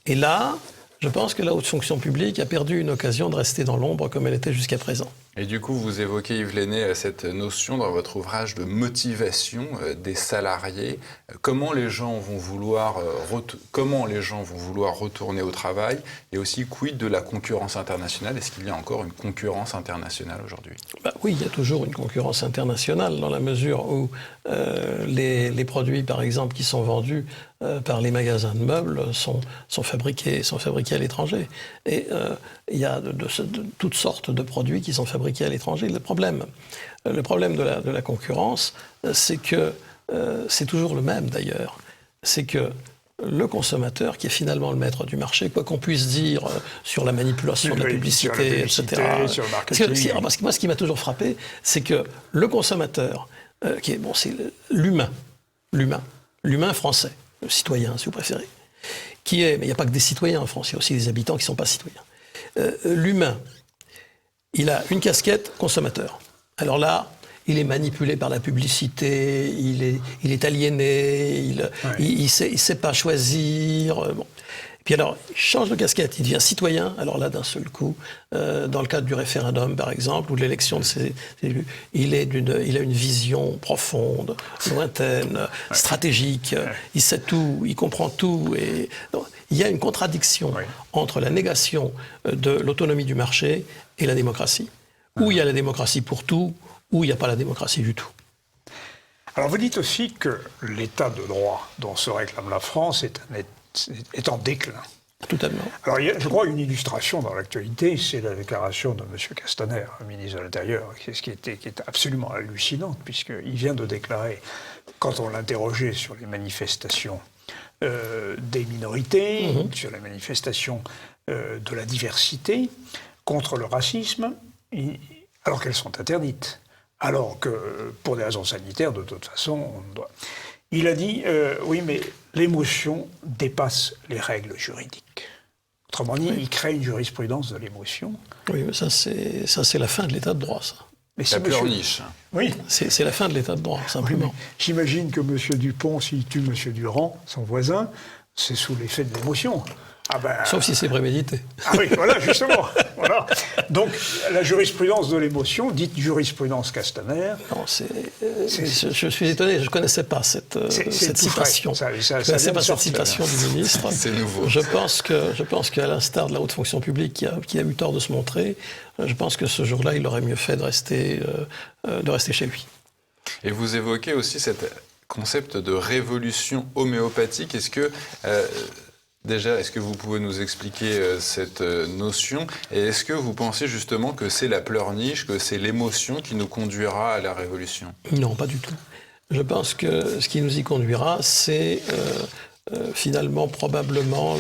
Et là, je pense que la haute fonction publique a perdu une occasion de rester dans l'ombre comme elle était jusqu'à présent. Et du coup, vous évoquez, Yves Lenné, cette notion dans votre ouvrage de motivation des salariés. Comment les gens vont vouloir retourner au travail? Et aussi, quid de la concurrence internationale? Est-ce qu'il y a encore une concurrence internationale aujourd'hui? Oui, il y a toujours une concurrence internationale dans la mesure où les produits, par exemple, qui sont vendus par les magasins de meubles sont fabriqués à l'étranger. Et il y a de toutes sortes de produits qui sont fabriqués à l'étranger. Le problème de la concurrence, c'est que c'est toujours le même d'ailleurs. C'est que le consommateur, qui est finalement le maître du marché, quoi qu'on puisse dire sur la manipulation de la publicité, etc. Sur le marketing. Parce que moi, ce qui m'a toujours frappé, c'est que le consommateur, c'est l'humain français, le citoyen, si vous préférez, mais il n'y a pas que des citoyens en France, il y a aussi des habitants qui ne sont pas citoyens. L'humain, il a une casquette consommateur. Alors là, il est manipulé par la publicité, il est aliéné, il sait pas choisir. Bon. Puis alors, il change de casquette, il devient citoyen. Alors là, d'un seul coup, dans le cadre du référendum, par exemple, ou de l'élection de ses élus, il a une vision profonde, lointaine, stratégique. Il sait tout, il comprend tout. Et donc, il y a une contradiction entre la négation de l'autonomie du marché et la démocratie. Ou il y a la démocratie pour tout, ou il n'y a pas la démocratie du tout. Alors vous dites aussi que l'état de droit dont se réclame la France est en déclin. Totalement. Alors je crois une illustration dans l'actualité, c'est la déclaration de M. Castaner, ministre de l'Intérieur, qui est absolument hallucinante, puisqu'il vient de déclarer, quand on l'interrogeait sur les manifestations des minorités, sur les manifestations de la diversité, contre le racisme, alors qu'elles sont interdites, alors que pour des raisons sanitaires, de toute façon, on doit... Il a dit, oui, mais l'émotion dépasse les règles juridiques. Autrement dit, il crée une jurisprudence de l'émotion. Oui, mais ça c'est la fin de l'état de droit, ça. Mais la pure niche. Oui. C'est la fin de l'état de droit, simplement. Oui, j'imagine que M. Dupont, s'il tue M. Durand, son voisin, c'est sous l'effet de l'émotion. Ah ben, Sauf si c'est prémédité. Ah oui, voilà, justement. Voilà. Donc, la jurisprudence de l'émotion, dite jurisprudence Castaner. Non, je suis étonné, je ne connaissais pas cette citation. Ça je ne connaissais pas cette citation du ministre. C'est nouveau. Je pense qu'à l'instar de la haute fonction publique qui a eu tort de se montrer, je pense que ce jour-là, il aurait mieux fait de rester chez lui. Et vous évoquez aussi cet concept de révolution homéopathique. Est-ce que vous pouvez nous expliquer cette notion? Et est-ce que vous pensez justement que c'est la pleurniche, que c'est l'émotion qui nous conduira à la révolution? Non, pas du tout. Je pense que ce qui nous y conduira, c'est finalement probablement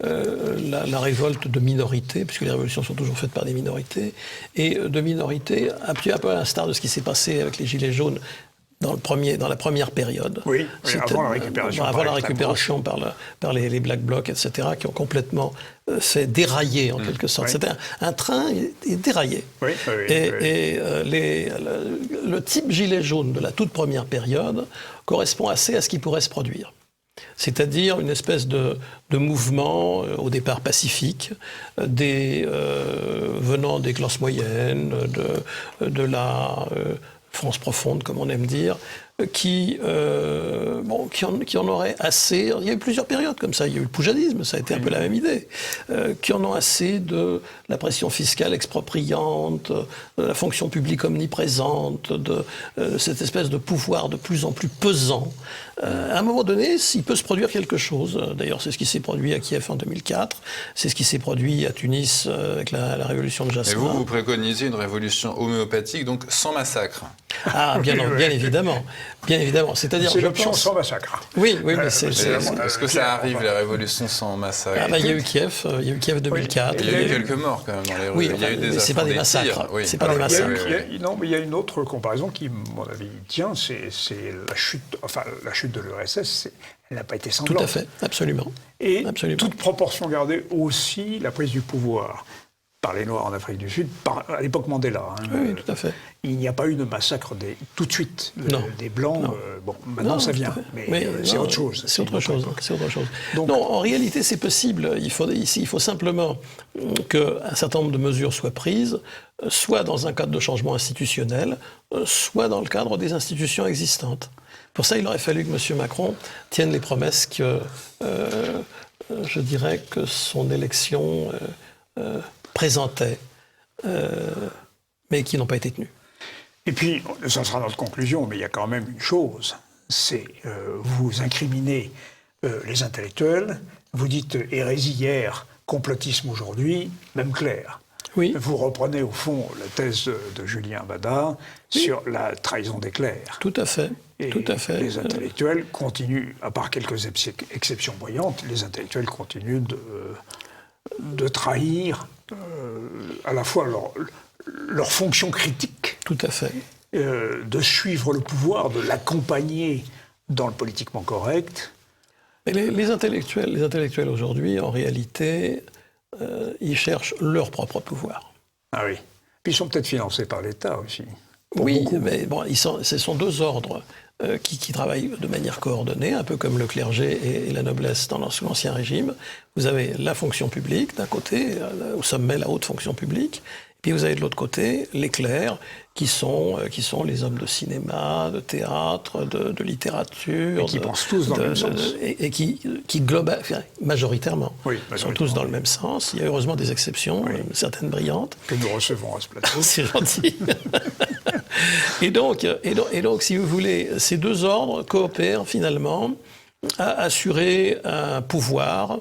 la révolte de minorités, puisque les révolutions sont toujours faites par des minorités, et de minorités, un peu à l'instar de ce qui s'est passé avec les Gilets jaunes dans la première période. Oui, avant la récupération. Avant la récupération par les Black Blocs, etc., qui ont complètement fait dérailler, en quelque sorte. Oui. C'était un train déraillé. Oui, Le type gilet jaune de la toute première période correspond assez à ce qui pourrait se produire. C'est-à-dire une espèce de mouvement, au départ pacifique, venant des classes moyennes, de la France profonde, comme on aime dire, qui en aurait assez. Il y a eu plusieurs périodes comme ça. Il y a eu le poujadisme, ça a été un peu la même idée. Qui en ont assez de la pression fiscale expropriante, de la fonction publique omniprésente, de cette espèce de pouvoir de plus en plus pesant. À un moment donné, il peut se produire quelque chose. D'ailleurs, c'est ce qui s'est produit à Kiev en 2004. C'est ce qui s'est produit à Tunis avec la révolution de Jasmin. Et vous préconisez une révolution homéopathique, donc sans massacre? Ah, bien évidemment. Bien évidemment. C'est-à-dire, c'est l'option sans massacre. Oui, mais c'est... Est-ce que ça arrive, la révolution sans massacre? Il y a eu Kiev 2004. Il y a eu quelques morts, quand même, dans les rues. Oui, il y a eu des c'est pas des massacres. Oui. C'est pas des massacres. Non, mais il y a une autre comparaison qui, à mon avis, tient, c'est la chute de l'URSS, elle n'a pas été sanglante. Tout à fait, absolument. Et absolument. toute proportion gardée aussi, la prise du pouvoir par les Noirs en Afrique du Sud, à l'époque Mandela. Oui, tout à fait. Il n'y a pas eu de massacre tout de suite des Blancs. Maintenant ça vient, mais c'est autre chose. C'est autre chose. Donc, non, en réalité, c'est possible. Il faut simplement qu'un certain nombre de mesures soient prises, soit dans un cadre de changement institutionnel, soit dans le cadre des institutions existantes. Pour ça, il aurait fallu que M. Macron tienne les promesses que, je dirais, que son élection présentait, mais qui n'ont pas été tenues. Et puis, ça sera notre conclusion, mais il y a quand même une chose, c'est vous incriminez les intellectuels, vous dites hérésie hier, complotisme aujourd'hui, même clair. Oui. Vous reprenez au fond la thèse de Julien Bada sur la trahison des clercs. Tout à fait. Et tout à fait. Les intellectuels continuent, à part quelques exceptions brillantes, les intellectuels continuent de trahir à la fois leur fonction critique. Tout à fait. De suivre le pouvoir, de l'accompagner dans le politiquement correct. Et les intellectuels aujourd'hui, en réalité, ils cherchent leur propre pouvoir. Ah oui. Puis ils sont peut-être financés par l'État aussi. Oui, mais bon, ce sont deux ordres qui travaillent de manière coordonnée, un peu comme le clergé et la noblesse dans l'ancien régime. Vous avez la fonction publique d'un côté, au sommet la haute fonction publique, puis vous avez de l'autre côté les clercs qui sont les hommes de cinéma, de théâtre, de littérature. Et qui pensent tous dans le même sens. Et qui majoritairement, sont tous dans le même sens. Il y a heureusement des exceptions, certaines brillantes. Que nous recevons à ce plateau. C'est gentil. Et donc, si vous voulez, ces deux ordres coopèrent finalement à assurer un pouvoir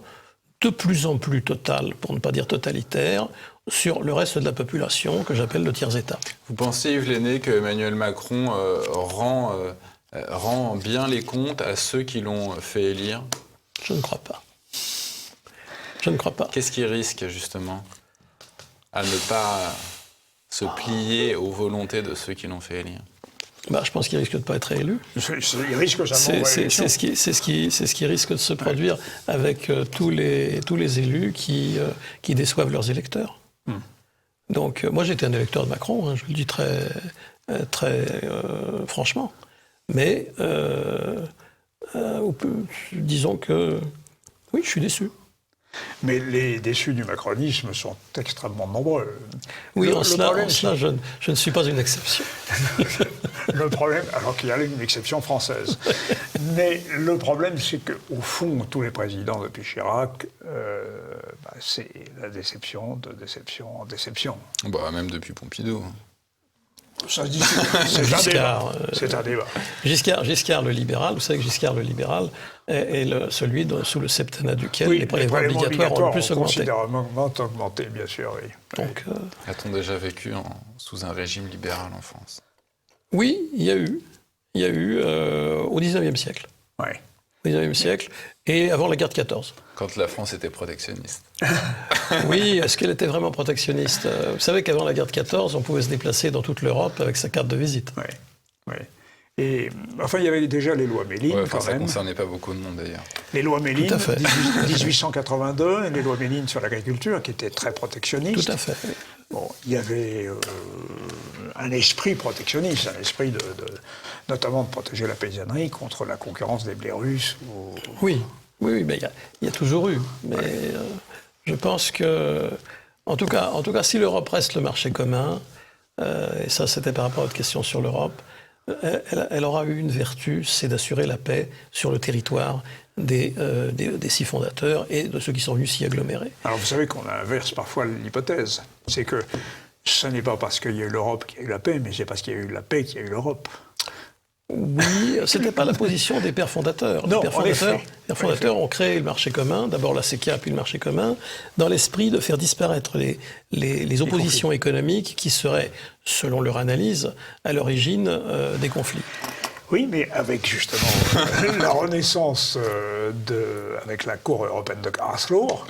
de plus en plus total, pour ne pas dire totalitaire, sur le reste de la population que j'appelle le tiers-État. Vous pensez, Yves Lenné, que Emmanuel Macron rend bien les comptes à ceux qui l'ont fait élire? Je ne crois pas. Je ne crois pas. Qu'est-ce qu'il risque, justement, à ne pas se plier aux volontés de ceux qui l'ont fait élire? Je pense qu'il risque de ne pas être réélu. Il risque jamais c'est ce qui risque de se produire avec tous les élus qui déçoivent leurs électeurs. Donc, moi, j'étais un électeur de Macron, je le dis très franchement. Mais disons que, oui, je suis déçu. Mais les déçus du macronisme sont extrêmement nombreux. Oui, Le en cela, problème, je ne suis pas une exception. Le problème, alors qu'il y a une exception française. Mais le problème, c'est qu'au fond, tous les présidents depuis Chirac, c'est la déception de déception en déception. Bah, même depuis Pompidou. Ça se dit, c'est un débat. C'est un débat. Giscard le libéral, vous savez que Giscard le libéral est celui sous le septennat duquel les prélèvements obligatoires ont le plus augmenté. Considérablement augmenté, bien sûr, oui. Donc, a-t-on déjà vécu sous un régime libéral en France? Oui, il y a eu au XIXe siècle. Oui. Au XIXe siècle et avant la guerre de 14. Quand la France était protectionniste. Oui, est-ce qu'elle était vraiment protectionniste? Vous savez qu'avant la guerre de 14, on pouvait se déplacer dans toute l'Europe avec sa carte de visite. Oui, oui. Et enfin, il y avait déjà les lois Méline, quand ça même. Ça ne concernait pas beaucoup de monde, d'ailleurs. Les lois Méline, Tout à fait. 1882, et les lois Méline sur l'agriculture, qui étaient très protectionnistes. Tout à fait. Bon, il y avait un esprit protectionniste, un esprit notamment de protéger la paysannerie contre la concurrence des blés russes. Oui, mais il y a toujours eu. Mais je pense que, en tout cas, si l'Europe reste le marché commun, et ça c'était par rapport à votre question sur l'Europe, elle aura eu une vertu, c'est d'assurer la paix sur le territoire des 6 fondateurs et de ceux qui sont venus s'y agglomérer. Alors vous savez qu'on inverse parfois l'hypothèse. C'est que ce n'est pas parce qu'il y a eu l'Europe qu'il y a eu la paix, mais c'est parce qu'il y a eu la paix qu'il y a eu l'Europe. Oui, ce n'était pas la position des pères fondateurs. Non, les pères fondateurs ont créé le marché commun, d'abord la SECA, puis le marché commun, dans l'esprit de faire disparaître les oppositions économiques qui seraient, selon leur analyse, à l'origine des conflits. Oui, mais avec justement la renaissance avec la Cour européenne de Karlsruhe,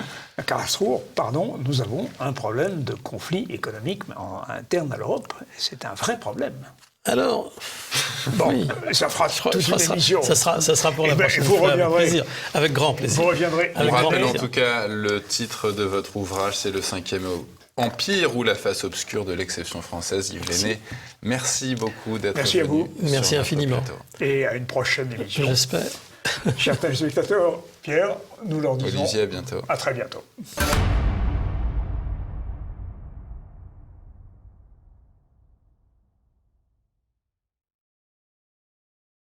nous avons un problème de conflit économique interne à l'Europe. C'est un vrai problème. Alors, bon, oui. Ça fera toute une émission. Ça sera pour la prochaine vous fois, reviendrez. avec plaisir. Avec grand plaisir. Vous reviendrez. On rappelle en tout cas le titre de votre ouvrage, c'est Le 5e Empire ou la face obscure de l'exception française. Yves Lenné, merci beaucoup d'être venu. Merci à vous. Merci infiniment. Et à une prochaine émission. J'espère. Chers téléspectateurs, Pierre, nous leur disons Olivier, à bientôt. À très bientôt.